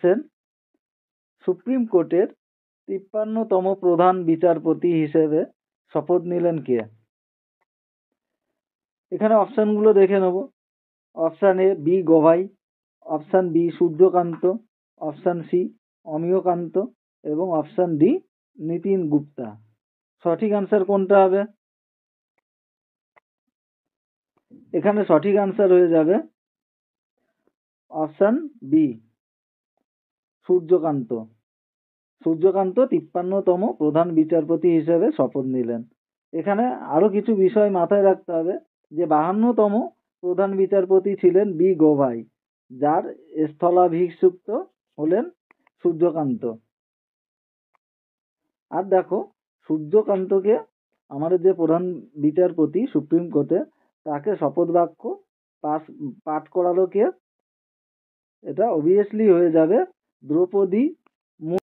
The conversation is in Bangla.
কোশ্চেন, সুপ্রিম কোর্টের 53তম প্রধান বিচারপতি হিসেবে শপথ নিলেন কে? এখানে অপশানগুলো দেখে নেব। অপশান এ বি গভাই, option B Suryakanta, option C Amiyakanta এবং অপশান ডি নীতিন গুপ্তা। সঠিক আনসার কোনটা হবে? এখানে সঠিক আনসার হয়ে যাবে অপশান বি সূর্যকান্ত। সূর্যকান্ত 53তম প্রধান বিচারপতি হিসেবে শপথ নিলেন। এখানে আরো কিছু বিষয় মাথায় রাখতে হবে যে 52তম প্রধান বিচারপতি ছিলেন বি গভাই, যার স্থলাভিষিক্ত হলেন সূর্যকান্ত। আর দেখো, সূর্যকান্তকে আমাদের যে প্রধান বিচারপতি সুপ্রিম কোর্টে, তাকে শপথ বাক্য পাঠ করালো কে? এটা অবভিয়াসলি হয়ে যাবে দ্রৌপদী